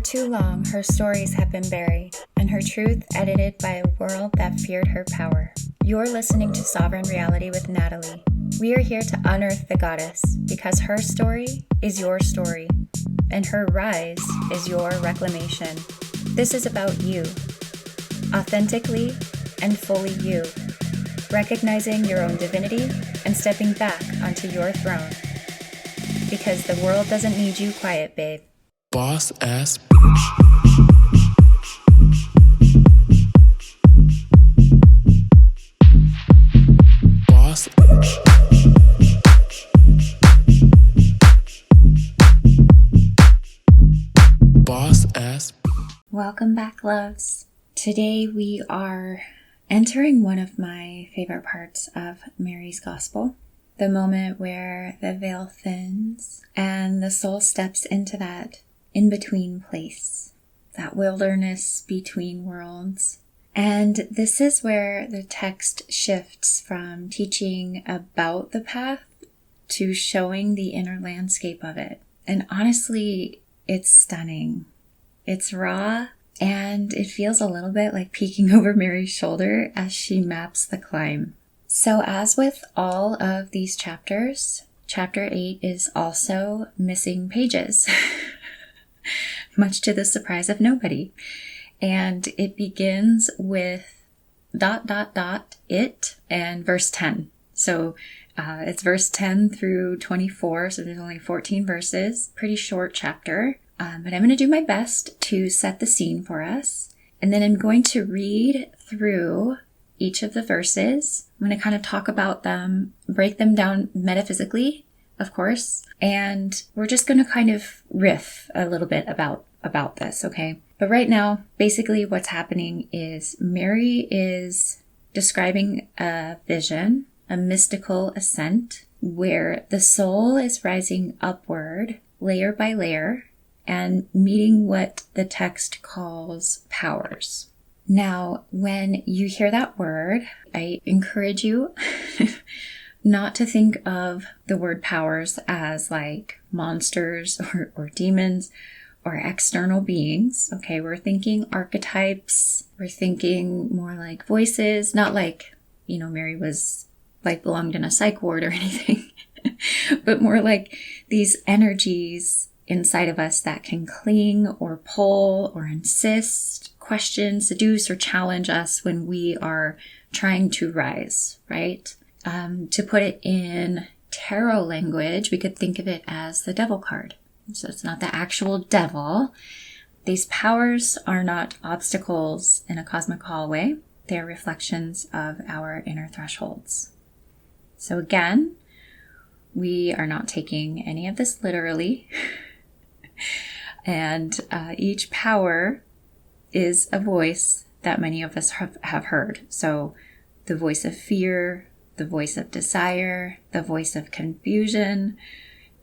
too long, her stories have been buried, and her truth edited by a world that feared her power. You're listening to Sovereign Reality with Natalie. We are here to unearth the goddess, because her story is your story, and her rise is your reclamation. This is about you, authentically and fully you, recognizing your own divinity and stepping back onto your throne. Because the world doesn't need you quiet, babe. Boss ass bitch. Boss bitch. Boss ass. Welcome back, loves. Today we are entering one of my favorite parts of Mary's Gospel. The moment where the veil thins and the soul steps into that in-between place, that wilderness between worlds. And this is where the text shifts from teaching about the path to showing the inner landscape of it. And honestly, it's stunning. It's raw, and it feels a little bit like peeking over Mary's shoulder as she maps the climb. So as with all of these chapters, chapter 8 is also missing pages, much to the surprise of nobody. And it begins with ... it and verse 10. So it's verse 10 through 24, so there's only 14 verses, pretty short chapter. But I'm going to do my best to set the scene for us. And then I'm going to read through each of the verses. I'm going to kind of talk about them, break them down metaphysically, of course, and we're just going to kind of riff a little bit about this, okay? But right now, basically what's happening is Mary is describing a vision, a mystical ascent, where the soul is rising upward, layer by layer, and meeting what the text calls powers. Now, when you hear that word, I encourage you not to think of the word powers as like monsters or demons or external beings. Okay, we're thinking archetypes. We're thinking more like voices, not like, Mary was like belonged in a psych ward or anything, but more like these energies inside of us that can cling or pull or insist, question, seduce, or challenge us when we are trying to rise, right? To put it in tarot language, we could think of it as the devil card. So it's not the actual devil. These powers are not obstacles in a cosmic hallway. They are reflections of our inner thresholds. So again, we are not taking any of this literally. And each power is a voice that many of us have heard. So the voice of fear, the voice of desire, the voice of confusion,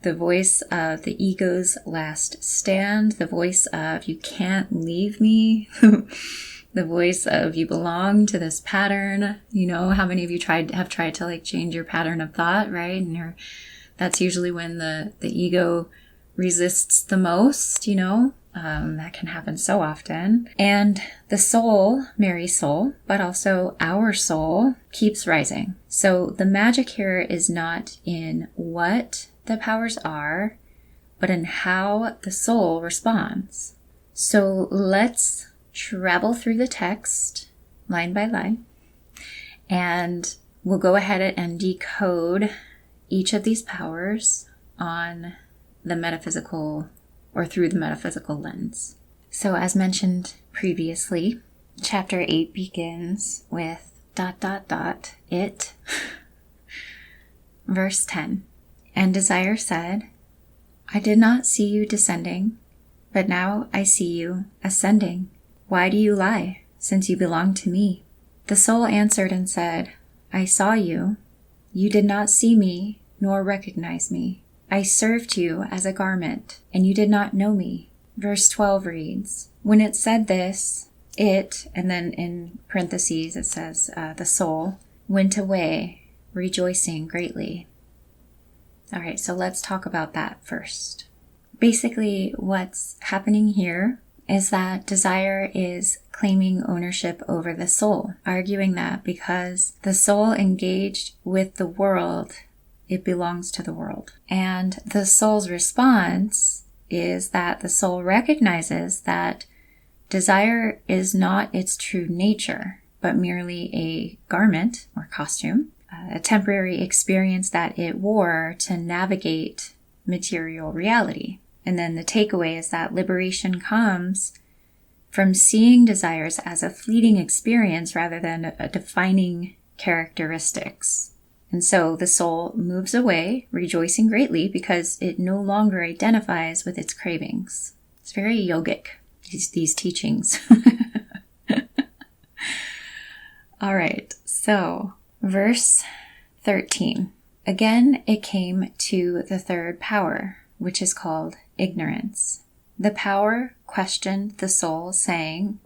the voice of the ego's last stand, the voice of you can't leave me, the voice of you belong to this pattern. How many of you have tried to like change your pattern of thought, right? And that's usually when the ego resists the most, that can happen so often. And the soul, Mary's soul, but also our soul, keeps rising. So the magic here is not in what the powers are, but in how the soul responds. So let's travel through the text line by line, and we'll go ahead and decode each of these powers on the metaphysical or through the metaphysical lens. So as mentioned previously, chapter 8 begins with ... it. Verse 10. And desire said, I did not see you descending, but now I see you ascending. Why do you lie, since you belong to me? The soul answered and said, I saw you. You did not see me, nor recognize me. I served you as a garment, and you did not know me. Verse 12 reads, when it said this, it, and then in parentheses it says, the soul, went away, rejoicing greatly. All right, so let's talk about that first. Basically, what's happening here is that desire is claiming ownership over the soul, arguing that because the soul engaged with the world, it belongs to the world. And the soul's response is that the soul recognizes that desire is not its true nature, but merely a garment or costume, a temporary experience that it wore to navigate material reality. And then the takeaway is that liberation comes from seeing desires as a fleeting experience rather than a defining characteristics. And so the soul moves away, rejoicing greatly because it no longer identifies with its cravings. It's very yogic, these teachings. All right, so verse 13. Again, it came to the third power, which is called ignorance. The power questioned the soul, saying,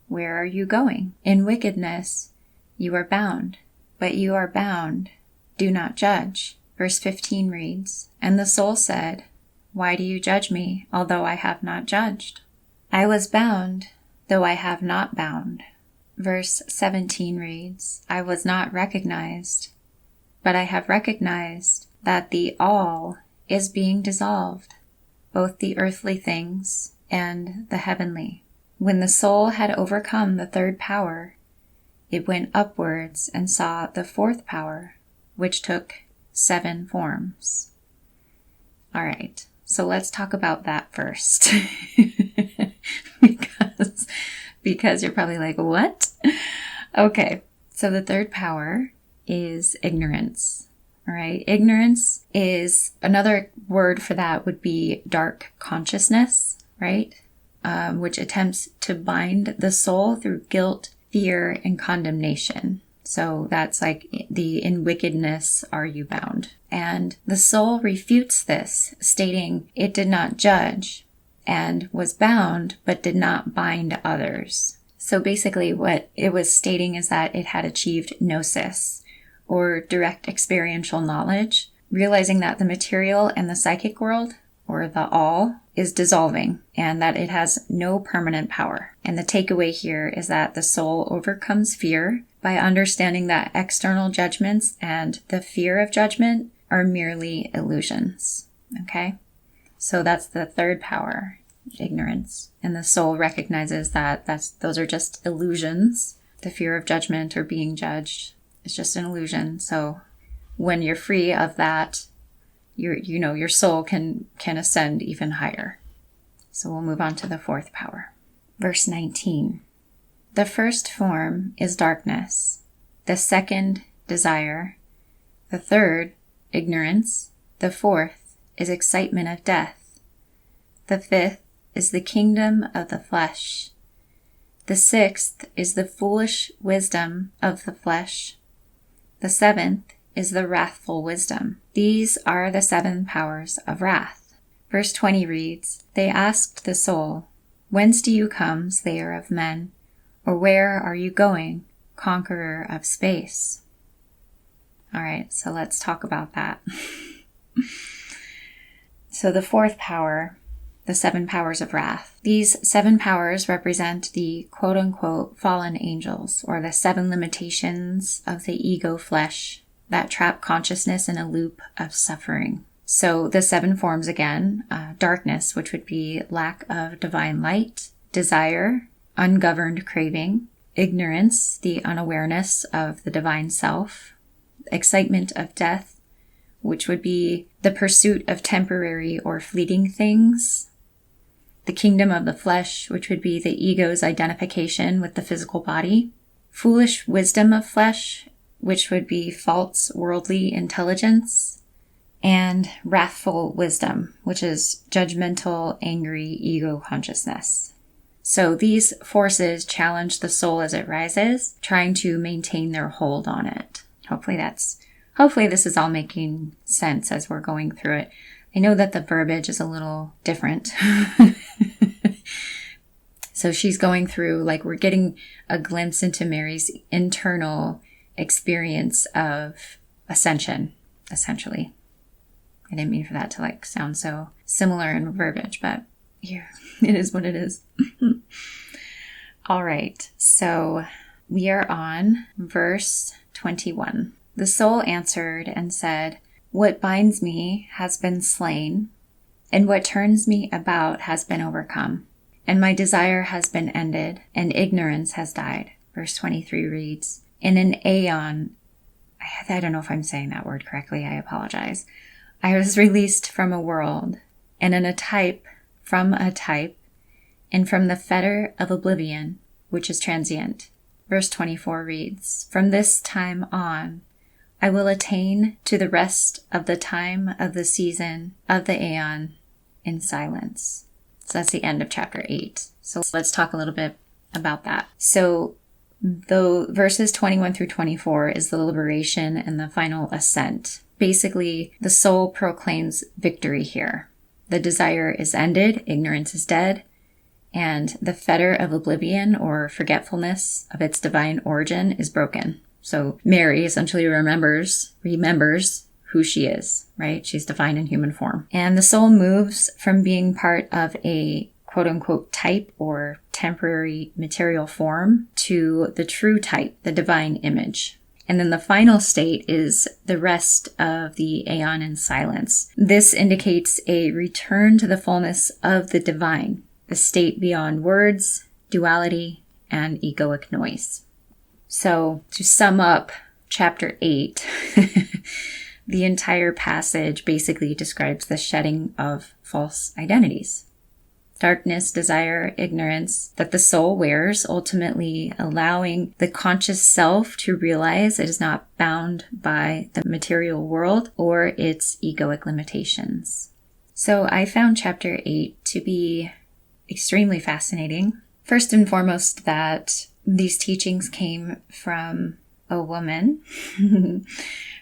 "Where are you going? In wickedness you are bound, but you are bound. Do not judge." Verse 15 reads, "And the soul said, Why do you judge me, although I have not judged? I was bound, though I have not bound." Verse 17 reads, "I was not recognized, but I have recognized that the all is being dissolved, both the earthly things and the heavenly." When the soul had overcome the third power, it went upwards and saw the fourth power, which took 7 forms. All right, so let's talk about that first. because you're probably like, what? Okay, so the third power is ignorance. All right, ignorance is another word for that would be dark consciousness, right? Which attempts to bind the soul through guilt, fear, and condemnation. So that's like the "in wickedness are you bound." And the soul refutes this, stating it did not judge and was bound, but did not bind others. So basically what it was stating is that it had achieved gnosis, or direct experiential knowledge, realizing that the material and the psychic world, or the all, is dissolving and that it has no permanent power. And the takeaway here is that the soul overcomes fear by understanding that external judgments and the fear of judgment are merely illusions. Okay? So that's the third power, ignorance. And the soul recognizes that those are just illusions. The fear of judgment or being judged is just an illusion. So when you're free of that, your soul can ascend even higher. So we'll move on to the fourth power. Verse 19. The first form is darkness. The second, desire. The third, ignorance. The fourth is excitement of death. The fifth is the kingdom of the flesh. The sixth is the foolish wisdom of the flesh. The seventh is the wrathful wisdom. These are the 7 powers of wrath. Verse 20 reads, "They asked the soul, Whence do you come, slayer of men? Or where are you going, conqueror of space?" All right, so let's talk about that. So the fourth power, the 7 powers of wrath. These 7 powers represent the quote-unquote fallen angels, or the 7 limitations of the ego flesh that trap consciousness in a loop of suffering. So the 7 forms again, darkness, which would be lack of divine light, desire, ungoverned craving, ignorance, the unawareness of the divine self, excitement of death, which would be the pursuit of temporary or fleeting things, the kingdom of the flesh, which would be the ego's identification with the physical body, foolish wisdom of flesh, which would be false worldly intelligence, and wrathful wisdom, which is judgmental, angry ego consciousness. So these forces challenge the soul as it rises, trying to maintain their hold on it. Hopefully this is all making sense as we're going through it. I know that the verbiage is a little different. So she's going through, like, we're getting a glimpse into Mary's internal experience of ascension, essentially. I didn't mean for that to sound so similar in verbiage, but here, it is what it is. All right, so we are on verse 21. The soul answered and said, "What binds me has been slain, and what turns me about has been overcome, and my desire has been ended, and ignorance has died." Verse 23 reads, "In an aeon," I don't know if I'm saying that word correctly, I apologize, "I was released from a world, and in a type from a type, and from the fetter of oblivion, which is transient." Verse 24 reads, "From this time on, I will attain to the rest of the time of the season of the aeon in silence." So that's the end of chapter 8. So let's talk a little bit about that. So though verses 21 through 24 is the liberation and the final ascent. Basically, the soul proclaims victory here. The desire is ended, ignorance is dead, and the fetter of oblivion or forgetfulness of its divine origin is broken. So Mary essentially remembers who she is, right? She's divine in human form. And the soul moves from being part of a quote-unquote type or temporary material form to the true type, the divine image. And then the final state is the rest of the aeon in silence. This indicates a return to the fullness of the divine, the state beyond words, duality, and egoic noise. So to sum up chapter 8, the entire passage basically describes the shedding of false identities. Darkness, desire, ignorance that the soul wears, ultimately allowing the conscious self to realize it is not bound by the material world or its egoic limitations. So I found chapter 8 to be extremely fascinating. First and foremost, that these teachings came from a woman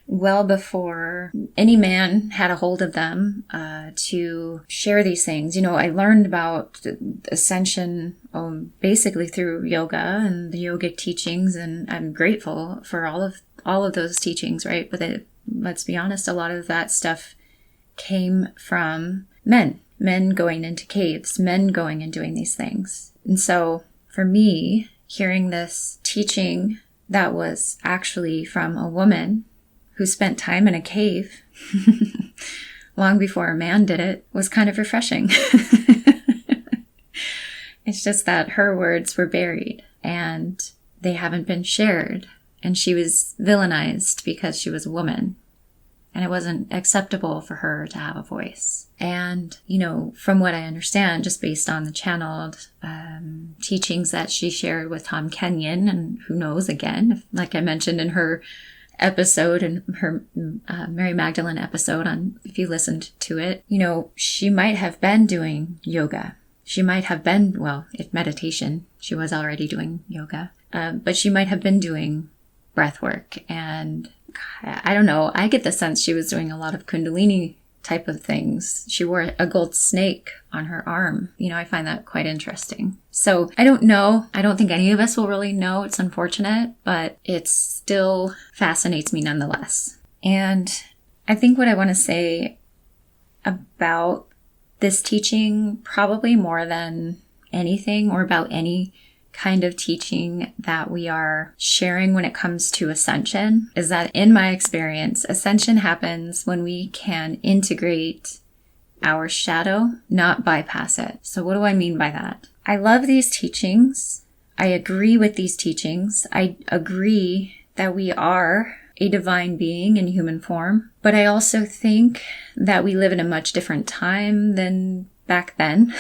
well before any man had a hold of them to share these things. You know, I learned about ascension basically through yoga and the yogic teachings, and I'm grateful for all of those teachings, right? But let's be honest, a lot of that stuff came from men going into caves, men going and doing these things. And so for me, hearing this teaching that was actually from a woman who spent time in a cave long before a man did it was kind of refreshing. It's just that her words were buried and they haven't been shared. And she was villainized because she was a woman. And it wasn't acceptable for her to have a voice. And, you know, from what I understand, just based on the channeled teachings that she shared with Tom Kenyon, and who knows, again, like I mentioned in her episode, in her Mary Magdalene episode, on if you listened to it, you know, she might have been doing yoga. She might have been, well, if meditation, she was already doing yoga, but she might have been doing breath work. And I don't know, I get the sense she was doing a lot of Kundalini type of things. She wore a gold snake on her arm. You know, I find that quite interesting. So I don't know. I don't think any of us will really know. It's unfortunate, but it still fascinates me nonetheless. And I think what I want to say about this teaching, probably more than anything, or about any kind of teaching that we are sharing when it comes to ascension, is that in my experience, ascension happens when we can integrate our shadow, not bypass it. So what do I mean by that? I love these teachings. I agree with these teachings. I agree that we are a divine being in human form, but I also think that we live in a much different time than back then.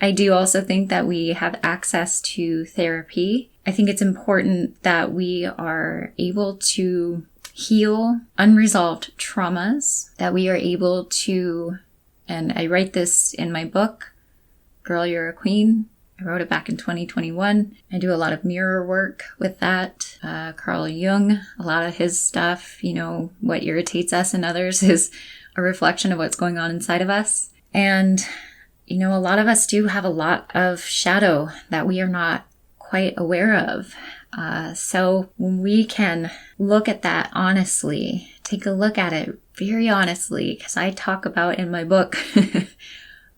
I do also think that we have access to therapy. I think it's important that we are able to heal unresolved traumas, that we are able to, and I write this in my book, Girl, You're a Queen. I wrote it back in 2021. I do a lot of mirror work with that. Carl Jung, a lot of his stuff, you know, what irritates us and others is a reflection of what's going on inside of us. And you know, a lot of us do have a lot of shadow that we are not quite aware of. So when we can look at that honestly, take a look at it very honestly, because I talk about in my book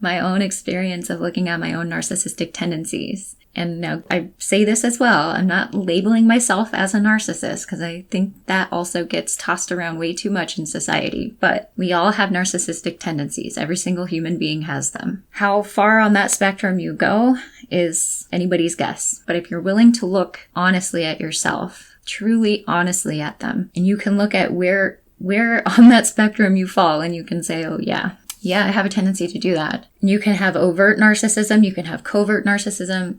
my own experience of looking at my own narcissistic tendencies. And now I say this as well. I'm not labeling myself as a narcissist because I think that also gets tossed around way too much in society. But we all have narcissistic tendencies. Every single human being has them. How far on that spectrum you go is anybody's guess. But if you're willing to look honestly at yourself, truly honestly at them, and you can look at where on that spectrum you fall, and you can say, oh yeah, I have a tendency to do that. You can have overt narcissism. You can have covert narcissism.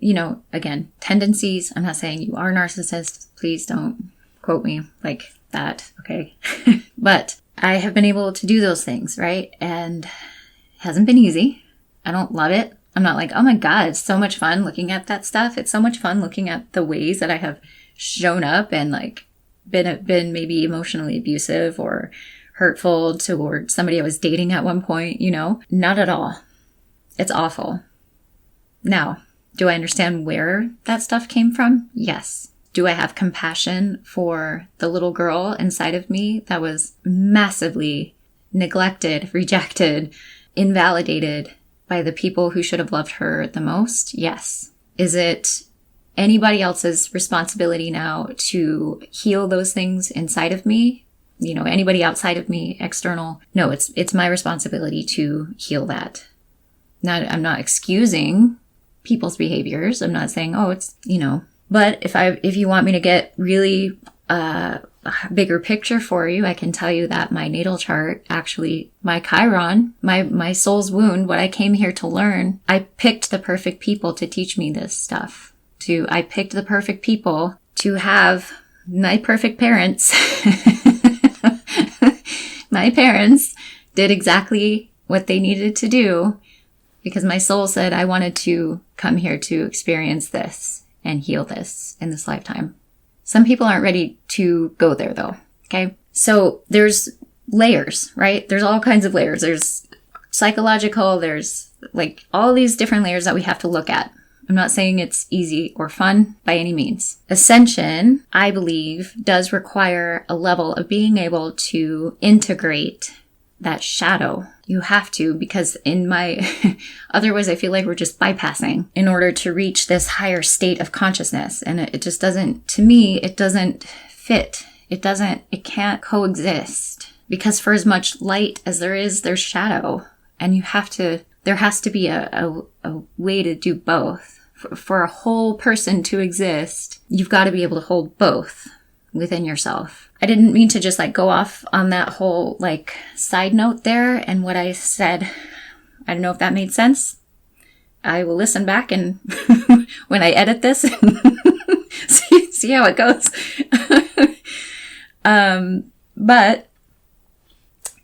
Again, tendencies. I'm not saying you are narcissist. Please don't quote me like that. Okay. But I have been able to do those things, right? And it hasn't been easy. I don't love it. I'm not like, oh my God, it's so much fun looking at that stuff. It's so much fun looking at the ways that I have shown up and like been maybe emotionally abusive or hurtful toward somebody I was dating at one point, not at all. It's awful. Now, do I understand where that stuff came from? Yes. Do I have compassion for the little girl inside of me that was massively neglected, rejected, invalidated by the people who should have loved her the most? Yes. Is it anybody else's responsibility now to heal those things inside of me? Anybody outside of me, external? No, it's my responsibility to heal that. I'm not excusing people's behaviors. I'm not saying, oh, it's, but if you want me to get really a bigger picture for you, I can tell you that my natal chart, actually my Chiron, my soul's wound, what I came here to learn, I picked the perfect people to teach me this stuff. I picked the perfect people to have my perfect parents. My parents did exactly what they needed to do because my soul said I wanted to come here to experience this and heal this in this lifetime. Some people aren't ready to go there though. Okay. So there's layers, right? There's all kinds of layers. There's psychological, there's like all these different layers that we have to look at. I'm not saying it's easy or fun by any means. Ascension, I believe, does require a level of being able to integrate that shadow. You have to, because otherwise I feel like we're just bypassing in order to reach this higher state of consciousness. And it just doesn't, to me, it doesn't fit. It can't coexist. Because for as much light as there is, there's shadow. And there has to be a way to do both. For a whole person to exist, you've got to be able to hold both within yourself. I didn't mean to just like go off on that whole like side note there. And what I said, I don't know if that made sense. I will listen back and when I edit this and see how it goes. But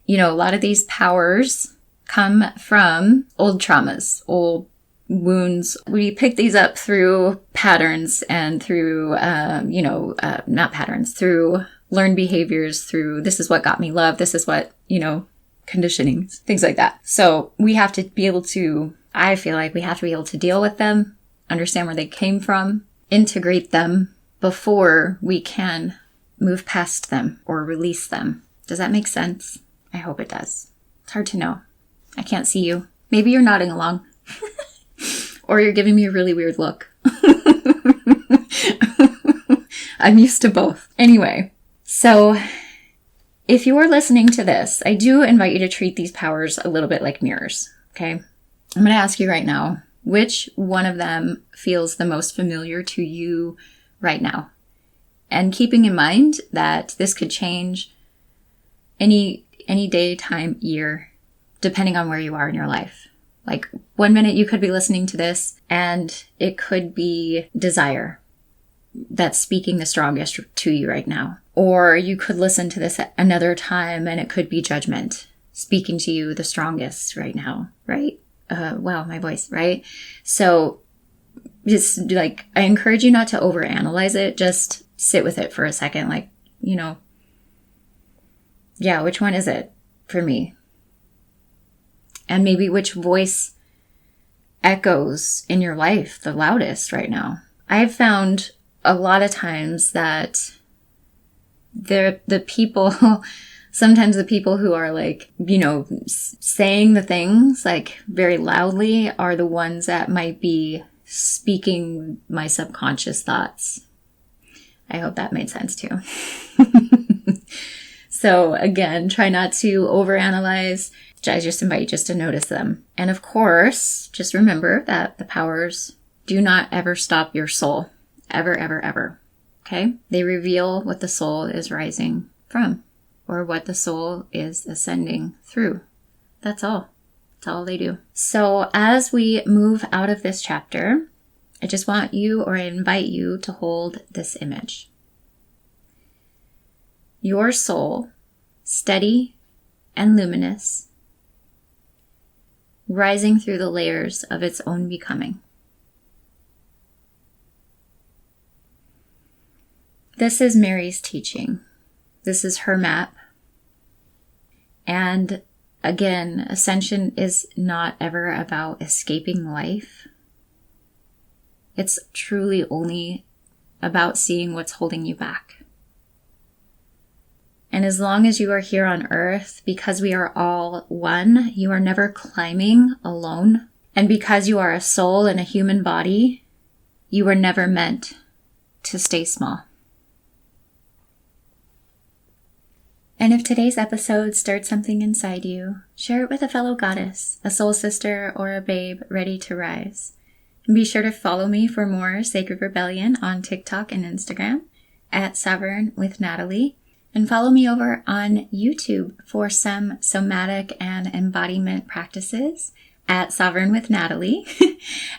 a lot of these powers come from old traumas, old wounds. We pick these up through patterns and through, not patterns, through learned behaviors, through this is what got me love. This is what, conditioning, things like that. So we have to be able to, I feel like we have to be able to deal with them, understand where they came from, integrate them before we can move past them or release them. Does that make sense? I hope it does. It's hard to know. I can't see you. Maybe you're nodding along. Or you're giving me a really weird look. I'm used to both. Anyway, so if you are listening to this, I do invite you to treat these powers a little bit like mirrors, okay? I'm going to ask you right now, which one of them feels the most familiar to you right now? And keeping in mind that this could change any day, time, year, depending on where you are in your life. Like 1 minute you could be listening to this and it could be desire that's speaking the strongest to you right now. Or you could listen to this at another time and it could be judgment speaking to you the strongest right now, right? Wow, my voice, right? So just like, I encourage you not to overanalyze it. Just sit with it for a second. Like, yeah, which one is it for me? And maybe which voice echoes in your life the loudest right now. I've found a lot of times that the people Sometimes the people who are like, saying the things like very loudly are the ones that might be speaking my subconscious thoughts. I hope that made sense too. So again, try not to overanalyze. I just invite you just to notice them. And of course, just remember that the powers do not ever stop your soul. Ever, ever, ever. Okay? They reveal what the soul is rising from, or what the soul is ascending through. That's all. That's all they do. So as we move out of this chapter, I just want you, or I invite you to hold this image. Your soul, steady and luminous, rising through the layers of its own becoming. This is Mary's teaching. This is her map. And again, ascension is not ever about escaping life. It's truly only about seeing what's holding you back. And as long as you are here on earth, because we are all one, you are never climbing alone. And because you are a soul in a human body, you were never meant to stay small. And if today's episode stirred something inside you, share it with a fellow goddess, a soul sister, or a babe ready to rise. And be sure to follow me for more Sacred Rebellion on TikTok and Instagram at Sovereign with Natalie. And follow me over on YouTube for some somatic and embodiment practices at Sovereign with Natalie.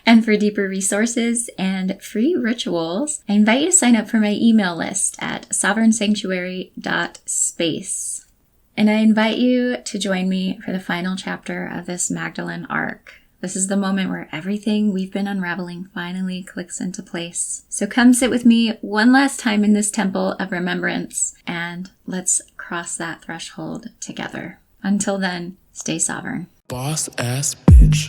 And for deeper resources and free rituals, I invite you to sign up for my email list at sovereignsanctuary.space. And I invite you to join me for the final chapter of this Magdalene arc. This is the moment where everything we've been unraveling finally clicks into place. So come sit with me one last time in this temple of remembrance, and let's cross that threshold together. Until then, stay sovereign. Boss ass bitch.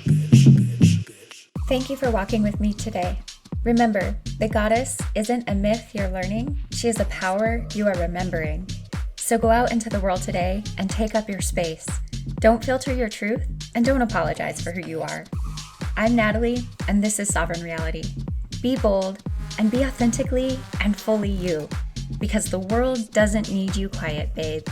Thank you for walking with me today. Remember, the goddess isn't a myth you're learning. She is a power you are remembering. So go out into the world today and take up your space. Don't filter your truth, and don't apologize for who you are. I'm Natalie, and this is Sovereign Reality. Be bold and be authentically and fully you, because the world doesn't need you quiet, babe.